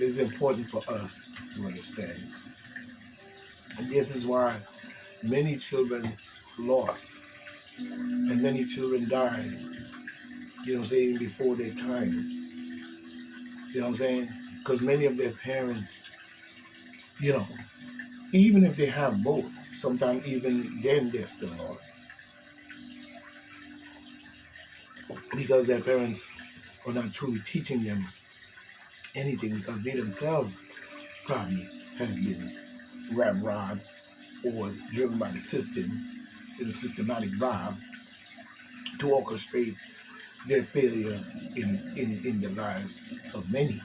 it's important for us to understand this. And this is why many children lost and many children died, you know what I'm saying, before their time. You know what I'm saying? Because many of their parents, you know, even if they have both, sometimes even then they're still lost. Because their parents are not truly teaching them anything because they themselves probably has been ramrod or driven by the system, in a systematic vibe to orchestrate their failure in the lives of many,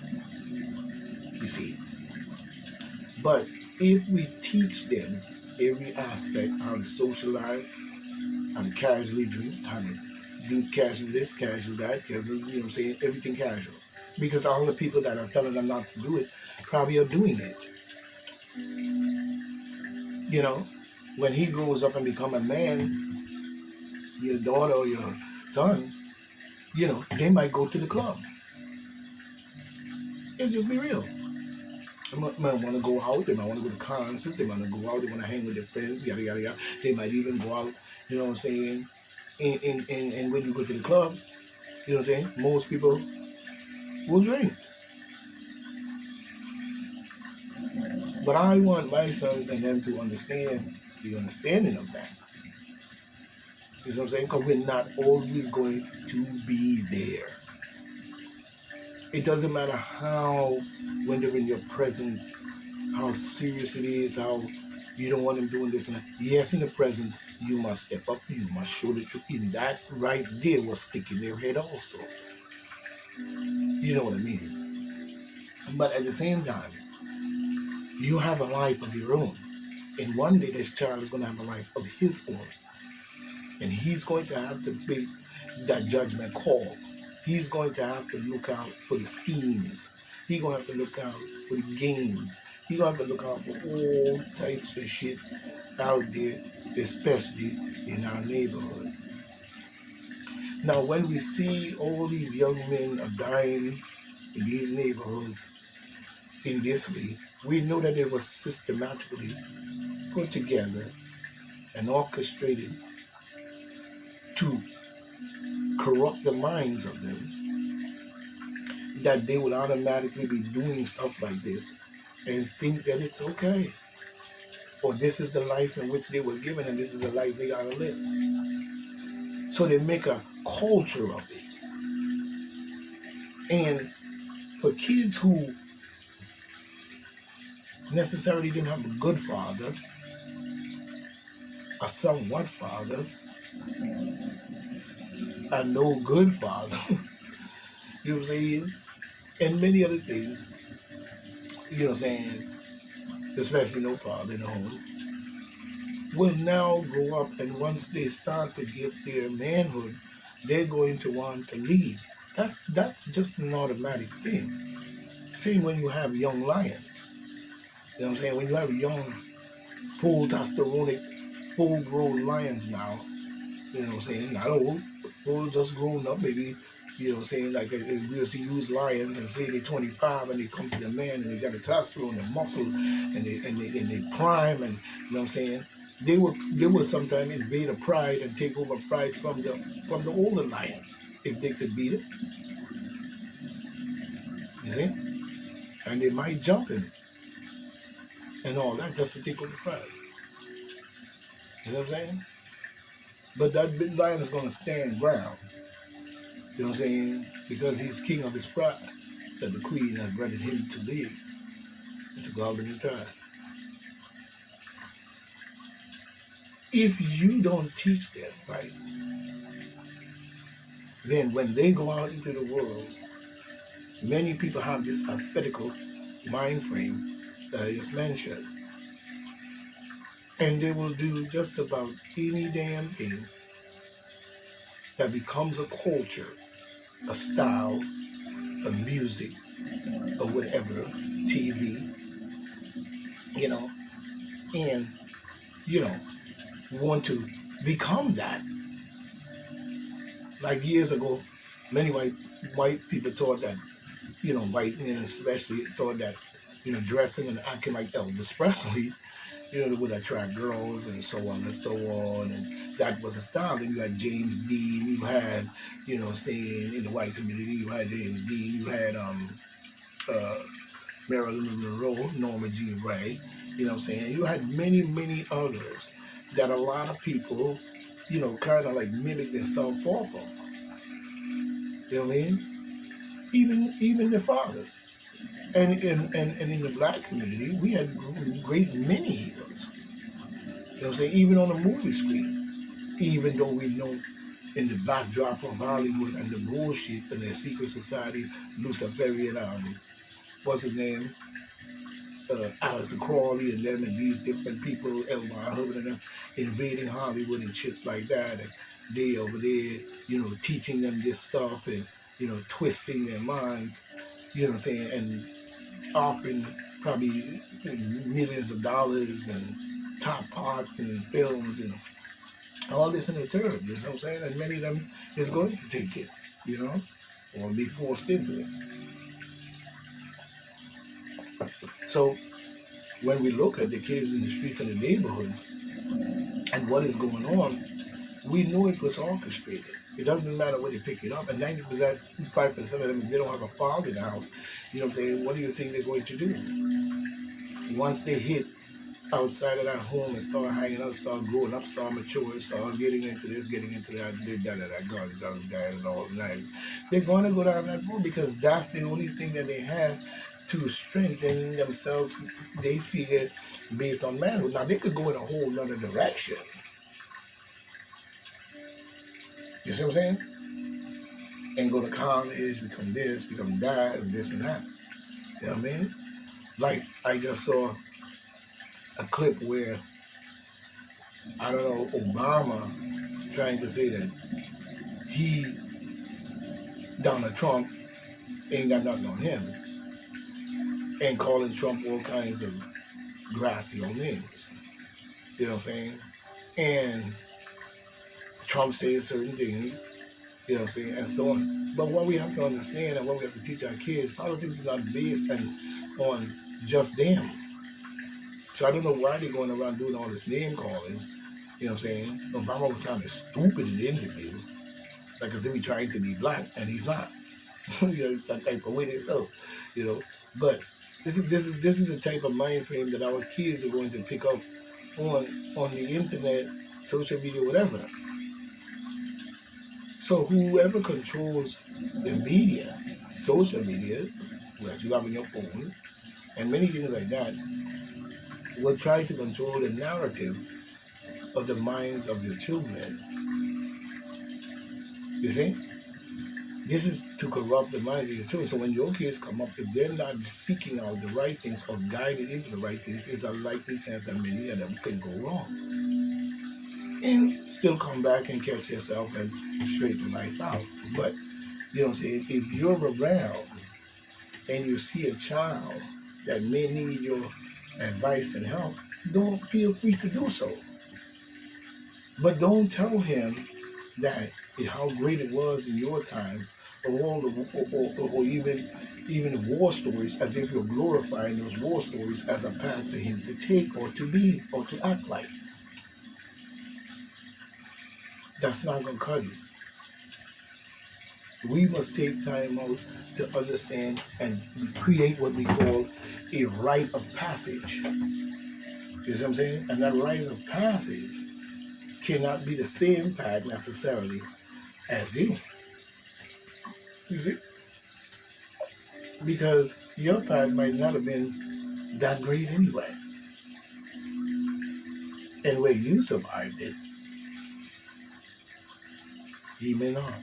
you see. But if we teach them every aspect, how to socialize, how to casually drink, how to do casual this, casual that, casual, you know what I'm saying, everything casual. Because all the people that are telling them not to do it probably are doing it. You know, when he grows up and become a man, your daughter or your son, you know, they might go to the club. Let's just be real. They might want to go out. They might want to go to concerts. They might want to go out. They want to hang with their friends. Yada yada yada. They might even go out. You know what I'm saying? And when you go to the club, you know what I'm saying? Most people will drink. But I want my sons and them to understand the understanding of that. You know what I'm saying? Because we're not always going to be there. It doesn't matter how, when they're in your presence, how serious it is, how you don't want them doing this and that. Yes, in the presence, you must step up, you must show the truth. And that right there will stick in their head also. You know what I mean? But at the same time, you have a life of your own. And one day this child is going to have a life of his own. And he's going to have to make that judgment call. He's going to have to look out for the schemes. He's going to have to look out for the games. He's going to have to look out for all types of shit out there, especially in our neighborhood. Now, when we see all these young men are dying in these neighborhoods in this way, we know that it was systematically put together and orchestrated to corrupt the minds of them, that they will automatically be doing stuff like this and think that it's okay, or this is the life in which they were given and this is the life they gotta live. So they make a culture of it. And for kids who necessarily didn't have a good father, a somewhat father, a no good father, you know what I'm saying, and many other things, you know what I'm saying, especially no father in the home, will now grow up, and once they start to get their manhood, they're going to want to lead. That's just an automatic thing. Same when you have young lions. You know what I'm saying? When you have young, full testosteronic, full grown lions now, you know what I'm saying? Not old, full, just grown up, maybe, you know what I'm saying? Like we used to use lions and say they're 25 and they come to the man and they got a testosterone and muscle and they prime, and you know what I'm saying? They would sometimes invade a pride and take over pride from the older lion if they could beat it. You see? And they might jump him and all that just to take over pride. You know what I'm saying? But that big lion is going to stand ground. You know what I'm saying? Because he's king of his pride that the queen has granted him to live and to go out in the tribe. If you don't teach them right, then when they go out into the world, many people have this aesthetical mind frame that I just mentioned. And they will do just about any damn thing that becomes a culture, a style, a music, or whatever, TV, you know, and, you know, want to become that. Like years ago, many white people thought that, white men especially thought that, dressing and acting like Elvis Presley, would attract girls and so on and so on. And that was a style. And you had James Dean, you had, saying in the white community, you had James Dean, you had uh, Marilyn Monroe, Norma Jean Ray, saying? You had many, many others that a lot of people, kind of like mimic themselves off of. You know what I mean? Even the fathers. And in the black community, we had great many heroes. You know what I'm saying? Even on the movie screen, even though we know in the backdrop of Hollywood and the bullshit and the secret society, Luciferian, what's his name? Aleister Crowley and them and these different people, Elmar Hubbard and them, invading Hollywood and shit like that, and they over there, teaching them this stuff and, twisting their minds, what I'm saying, and offering probably millions of dollars and top parts and films and all this in the term, you know what I'm saying? And many of them is going to take it, or be forced into it. So when we look at the kids in the streets and the neighborhoods and what is going on, we know it was orchestrated. It doesn't matter where they pick it up. And 95% of them, if they don't have a father in the house, you know what I'm saying, what do you think they're going to do? Once they hit outside of that home and start hanging out, start growing up, start maturing, start getting into this, getting into that, that, and all that, they're going to go down that road because that's the only thing that they have to strengthen themselves, they figure, based on manhood. Now, they could go in a whole other direction. You see what I'm saying? And go to college, become this, become that, and this and that. You know what I mean? Like, I just saw a clip where, I don't know, Obama trying to say that Donald Trump, ain't got nothing on him, and calling Trump all kinds of grassy old names. You know what I'm saying? And Trump says certain things, you know what I'm saying, and so on. But what we have to understand and what we have to teach our kids, politics is not based on just them. So I don't know why they're going around doing all this name calling. You know what I'm saying? Obama was sounding stupid in the interview, like as if he's trying to be black, and he's not. That type of way they so, But this is the type of mind frame that our kids are going to pick up on the internet, social media, whatever. So whoever controls the media, social media, that you have on your phone, and many things like that, will try to control the narrative of the minds of your children. You see? This is to corrupt the minds of your children. So when your kids come up, if they're not seeking out the right things or guided into the right things, there's a likely chance that many of them can go wrong. And still come back and catch yourself and straighten life out. But, you know what I'm saying, if you're around and you see a child that may need your advice and help, don't feel free to do so. But don't tell him that how great it was in your time, or all the or even the war stories, as if you're glorifying those war stories as a path for him to take or to be or to act like. That's not going to cut it. We must take time out to understand and create what we call a rite of passage. You see what I'm saying? And that rite of passage cannot be the same path necessarily as you. You see? Because your path might not have been that great anyway. And where you survived it, he may not.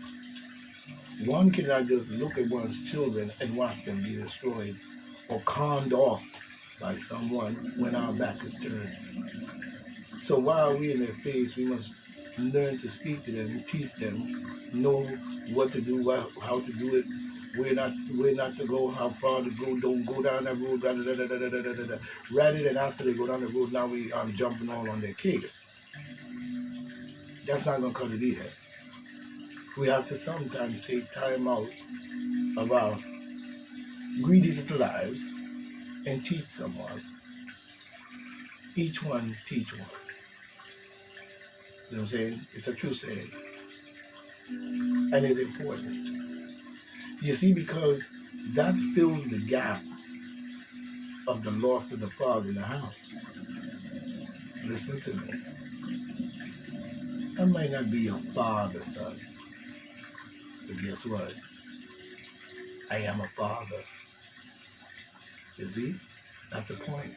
One cannot just look at one's children and watch them be destroyed or conned off by someone when our back is turned. So while we're in their face, we must learn to speak to them, teach them, know what to do, how to do it, where not to go, how far to go, don't go down that road, rather than after they go down the road, now we are jumping all on their case. That's not going to cut it either. We have to sometimes take time out of our greedy little lives and teach someone. Each one teach one. You know what I'm saying? It's a true saying. And it's important. You see, because that fills the gap of the loss of the father in the house. Listen to me. I might not be your father, son. But guess what? I am a father. You see? That's the point.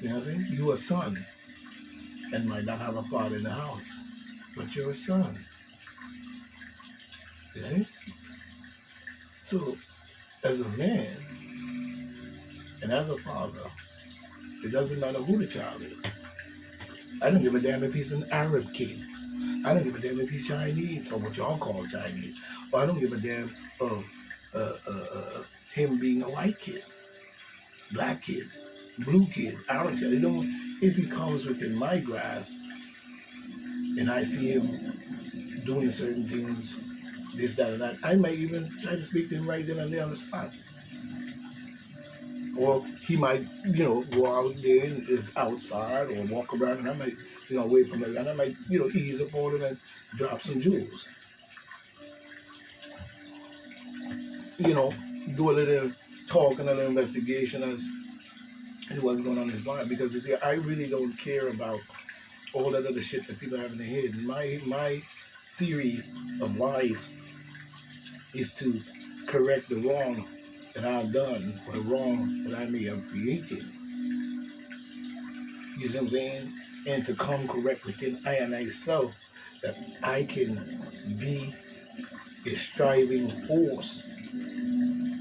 You know what I'm saying? You're a son and might not have a father in the house, but you're a son. You see? So, as a man and as a father, it doesn't matter who the child is. I don't give a damn if he's an Arab kid. I don't give a damn if he's Chinese or what y'all call Chinese. Or I don't give a damn of him being a white kid, black kid, blue kid, orange kid. If he comes within my grasp and I see him doing certain things, this, that, and that, I might even try to speak to him right then and there on the spot. Or he might, go out there and it's outside or walk around and I might, away from it and I might, ease up on him and drop some jewels. Do a little talk and a little investigation as to what's going on in his life. Because you see, I really don't care about all that other shit that people have in their head. My theory of life is to correct the wrong that I've done or the wrong that I may have created. You see what I'm saying? And to come correct within I and myself that I can be a striving force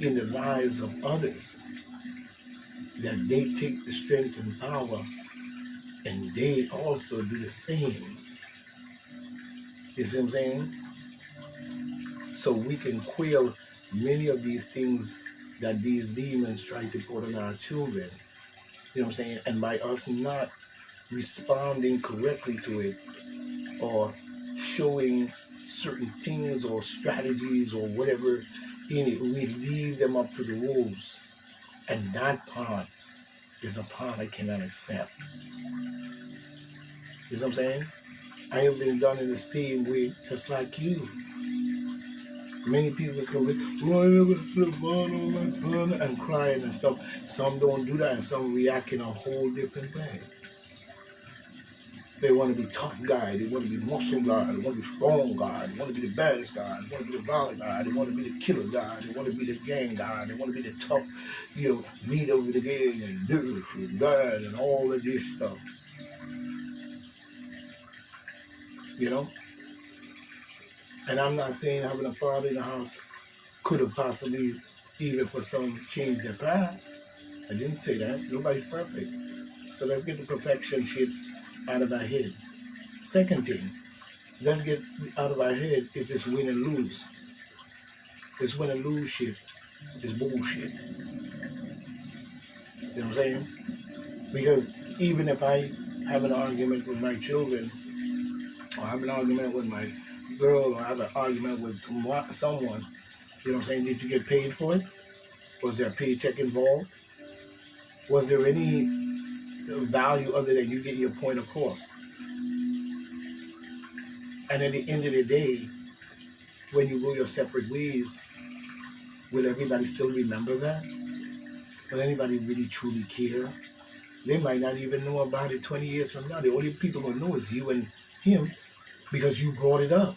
in the lives of others, that they take the strength and power and they also do the same. You see what I'm saying? So we can quell many of these things that these demons try to put on our children. You know what I'm saying? And by us not responding correctly to it or showing certain things or strategies or whatever in it, we leave them up to the wolves. And that part is a part I cannot accept. You know what I'm saying? I have been done in the same way, just like you. Many people come in, and crying and stuff. Some don't do that, and some react in a whole different way. They want to be tough guy, they want to be muscle guy, they want to be strong guy, they want to be the baddest guy, they want to be the violent guy, they want to be the killer guy, they want to be the gang guy, they want to be the tough, leader of the gang and this and that and all of this stuff. And I'm not saying having a father in the house could have possibly, even for some, changed their path. I didn't say that. Nobody's perfect. So let's get the perfection shit out of our head. Second thing, let's get out of our head is this win and lose. This win and lose shit is bullshit. You know what I'm saying? Because even if I have an argument with my children, or have an argument with my girl, or have an argument with someone, you know what I'm saying? Did you get paid for it? Was there a paycheck involved? Was there any value other than you get your point across? And at the end of the day, when you go your separate ways, will everybody still remember that? Will anybody really truly care? They might not even know about it 20 years from now. The only people who know is you and him because you brought it up.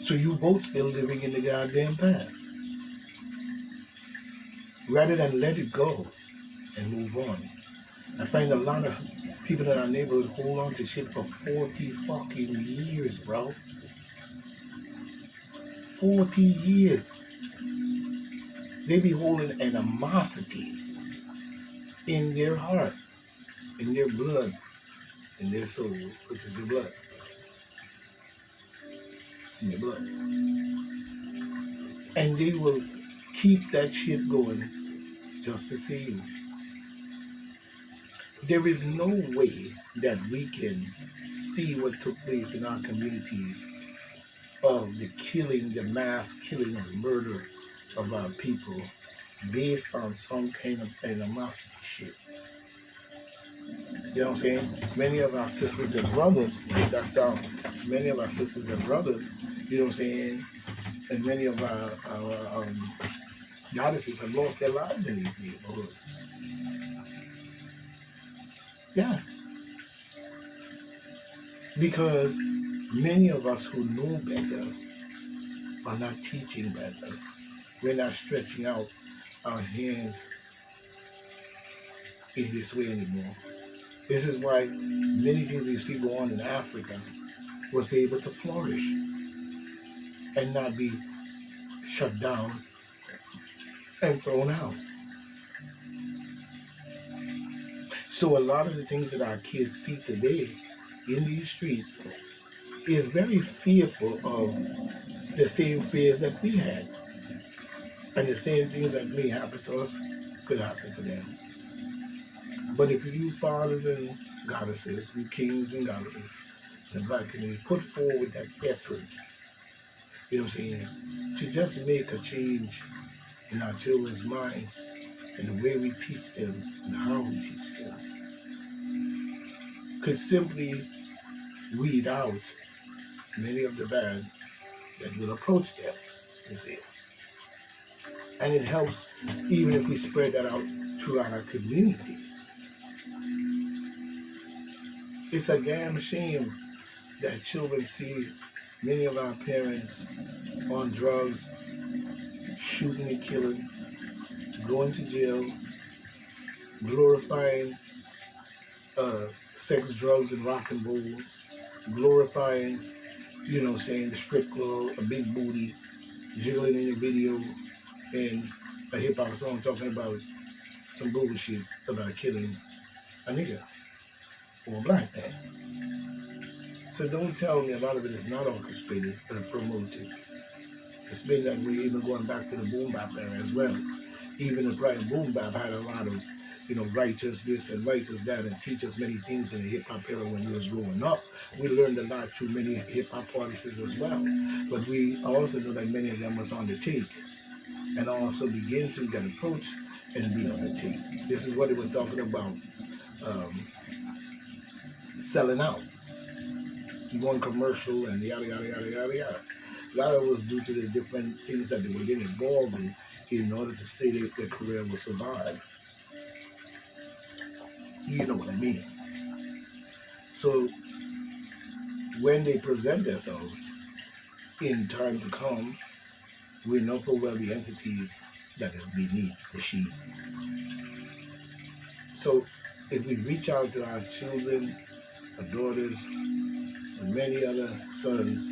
So you both still living in the goddamn past. Rather than let it go and move on. I find a lot of people in our neighborhood hold on to shit for 40 fucking years, bro. 40 years. They be holding animosity in their heart, in their blood, in their soul, which is your blood. It's in your blood. And they will keep that shit going just to see you. There is no way that we can see what took place in our communities of the killing, the mass killing and murder of our people based on some kind of animosity shit. You know what I'm saying? Many of our sisters and brothers, that's how many of our sisters and brothers, you know what I'm saying, and many of our goddesses have lost their lives in these neighborhoods. Yeah. Because many of us who know better are not teaching better. We're not stretching out our hands in this way anymore. This is why many things you see go on in Africa was able to flourish and not be shut down and thrown out. So a lot of the things that our kids see today in these streets is very fearful of the same fears that we had. And the same things that may happen to us could happen to them. But if you fathers and goddesses, you kings and goddesses, the black community put forward that effort, you know what I'm saying, to just make a change in our children's minds and the way we teach them and how we teach them, could simply weed out many of the bad that will approach them, you see. And it helps even if we spread that out throughout our communities. It's a damn shame that children see many of our parents on drugs, shooting and killing, going to jail, glorifying sex, drugs, and rock and roll, glorifying, you know, saying the strip club, a big booty, jiggling in your video, and a hip hop song talking about some bullshit about killing a nigga or a black man. So don't tell me a lot of it is not orchestrated or promoted. It's been that way even going back to the boom bap era as well. Even the prior boom bap had a lot of, you know, righteous this and righteous that, and teach us many things in the hip hop era when we was growing up. We learned a lot through many hip hop artists as well. But we also know that many of them was on the take and also begin to get approach and be on the take. This is what they were talking about, selling out, going commercial and yada, yada, yada, yada, yada. A lot of it was due to the different things that they were getting involved in order to say that their career will survive. You know what I mean? So when they present themselves in time to come, we know full well the entities that is beneath the sheet. So if we reach out to our children, our daughters, and many other sons,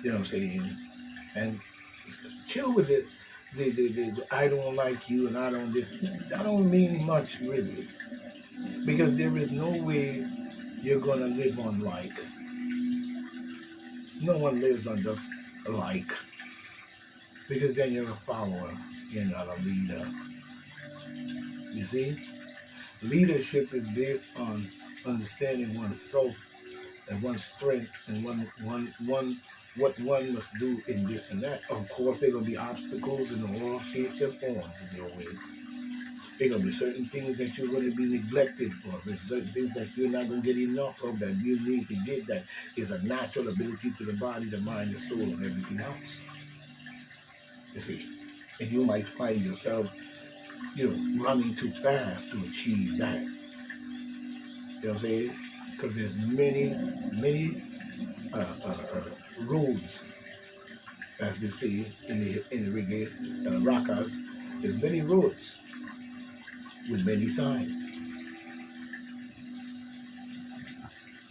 you know what I'm saying, and chill with it, the I don't like you and I don't this, that don't mean much really. Because there is no way you're going to live on like. No one lives on just like. Because then you're a follower, you're not a leader. You see? Leadership is based on understanding oneself and one's strength and what one must do in this and that. Of course, there are going to be obstacles in all shapes and forms in your way. There are going to be certain things that you're going to be neglected for. There's certain things that you're not going to get enough of that you need to get, that is a natural ability to the body, the mind, the soul, and everything else. You see? And you might find yourself, you know, running too fast to achieve that. You know what I'm saying? Because there's many roads, as they say in the reggae rockers. There's many roads with many signs.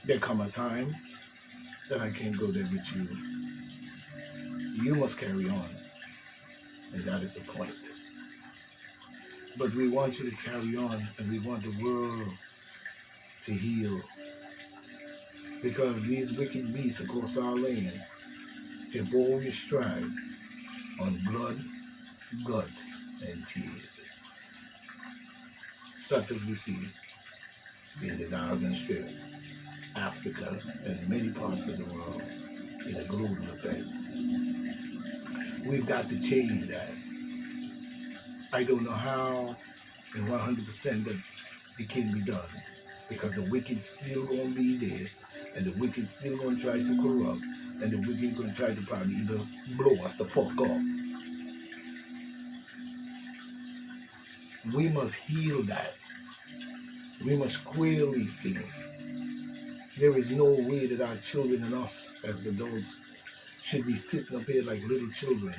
There come a time that I can't go there with you. You must carry on, and that is the point. But we want you to carry on, and we want the world to heal. Because these wicked beasts across our land have always strived on blood, guts, and tears, such as we see in the Gaza Strip, Africa, and many parts of the world. in a global effect. We've got to change that. I don't know how and 100% that it can be done because the wicked still going to be there and the wicked still going to try to corrupt and the wicked going to try to probably even blow us the fuck up. We must heal that. We must square these things. There is no way that our children and us as adults should be sitting up here like little children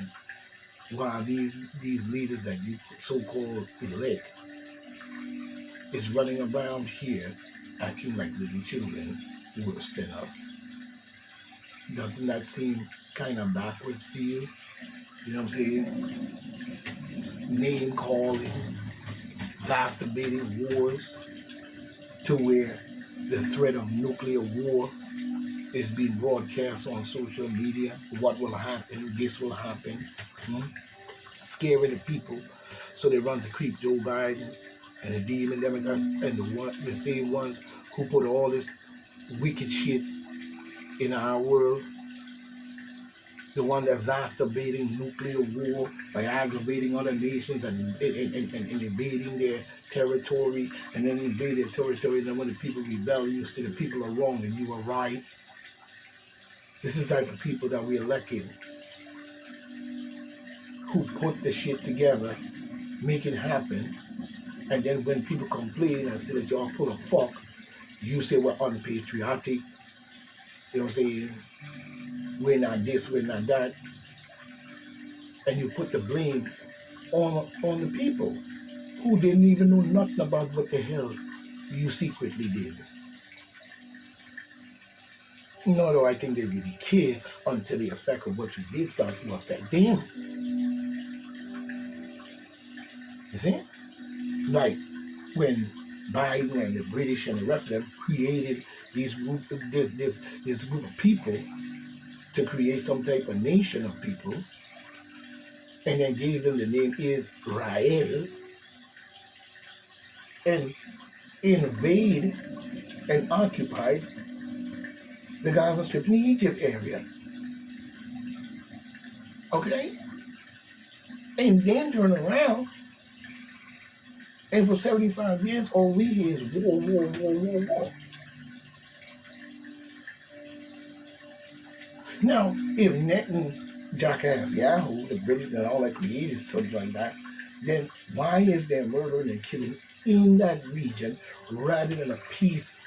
while these leaders that you so-called elect is running around here acting like little children worse than us. Doesn't that seem kind of backwards to you? You know what I'm saying? Name calling, exacerbating wars to where the threat of nuclear war is being broadcast on social media. What will happen? This will happen. Scaring the people so they run to creep Joe Biden and the demon Democrats and the same ones who put all this wicked shit in our world. The one that's exacerbating nuclear war by aggravating other nations and invading their territory, and then invade their territory, and then when the people rebel, you say the people are wrong and you are right. This is the type of people that we elected, who put the shit together, make it happen, and then when people complain and say that y'all full of fuck, you say we're unpatriotic, you know what I'm saying, we're not this, we're not that, and you put the blame on the people who didn't even know nothing about what the hell you secretly did. Nor do I think they really care until the effect of what you did start to affect them. You see? Like when Biden and the British and the rest of them created this group of people to create some type of nation of people, and then gave them the name Israel, and invade and occupied the Gaza Strip in the Egypt area. Okay? And then turn around, and for 75 years, all we hear is war, war, war, war, war. Now, if Netanyahu, the British and all that created something like that, then why is there murdering and killing in that region rather than a peace,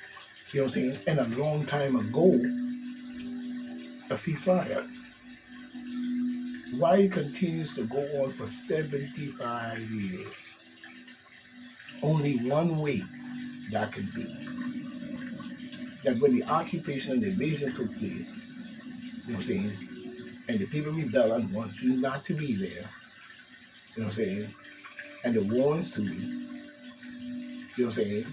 you know what I'm saying, and a long time ago, a ceasefire? Why it continues to go on for 75 years? Only one way that could be. That when the occupation and the invasion took place, you know what I'm saying, and the people rebel and want you not to be there, you know what I'm saying, and the war ensued, you know what I'm saying,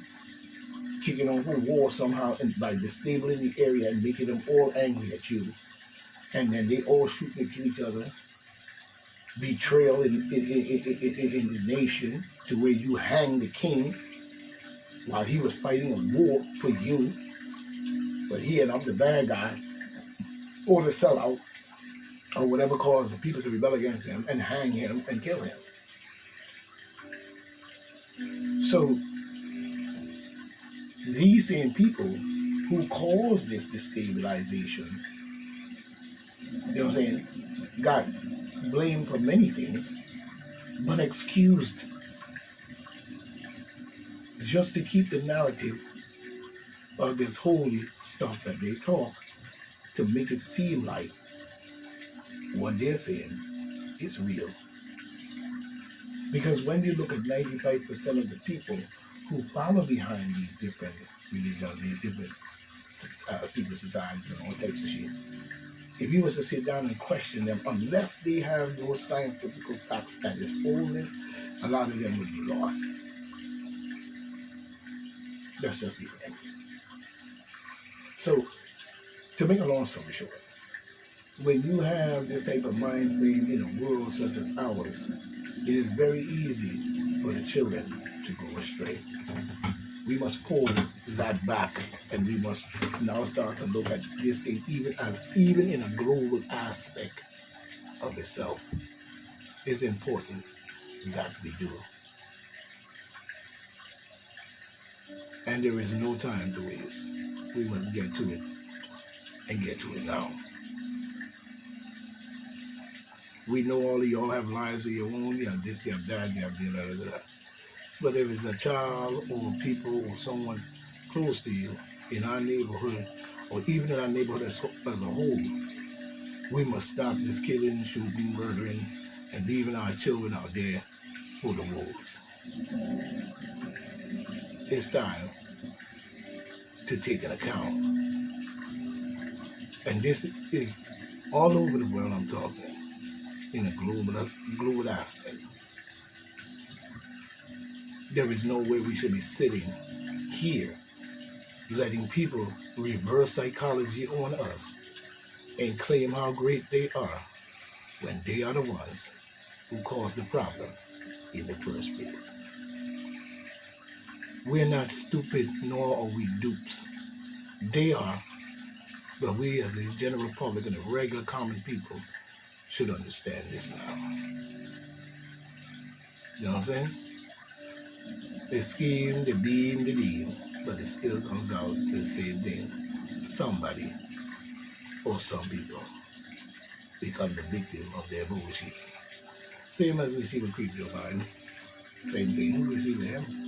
kicking off a war somehow and by disabling the area and making them all angry at you, and then they all shooting at each other, betrayal in the nation to where you hang the king while he was fighting a war for you, but he and I'm the bad guy, or the sellout, or whatever caused the people to rebel against him and hang him and kill him. So these same people who caused this destabilization, you know what I'm saying, got blamed for many things, but excused just to keep the narrative of this holy stuff that they talk, to make it seem like what they're saying is real. Because when you look at 95% of the people who follow behind these different religions, these different secret societies and all types of shit, if you was to sit down and question them, unless they have those scientific facts at its fullness, a lot of them would be lost. That's just the thing. So, to make a long story short, when you have this type of mind frame in a world such as ours, it is very easy for the children to go astray. We must pull that back, and we must now start to look at this thing even in a global aspect of itself. It's important that we do. And there is no time to waste. We must get to it and get to it now. We know all of y'all have lives of your own. You have this, you have that, you have that. But if it's a child or people or someone close to you in our neighborhood or even in our neighborhood as a whole, we must stop this killing, shooting, murdering, and leaving our children out there for the wolves. It's time to take an account. And this is all over the world I'm talking, in a global aspect. There is no way we should be sitting here letting people reverse psychology on us and claim how great they are when they are the ones who caused the problem in the first place. We're not stupid, nor are we dupes. They are, but we as the general public and the regular common people should understand this now. You know what I'm saying? They scheme, they beam, they lean, but it still comes out to the same thing. Somebody or some people become the victim of their bullshit. Same as we see with Creep Joe Biden. Same thing we see with him.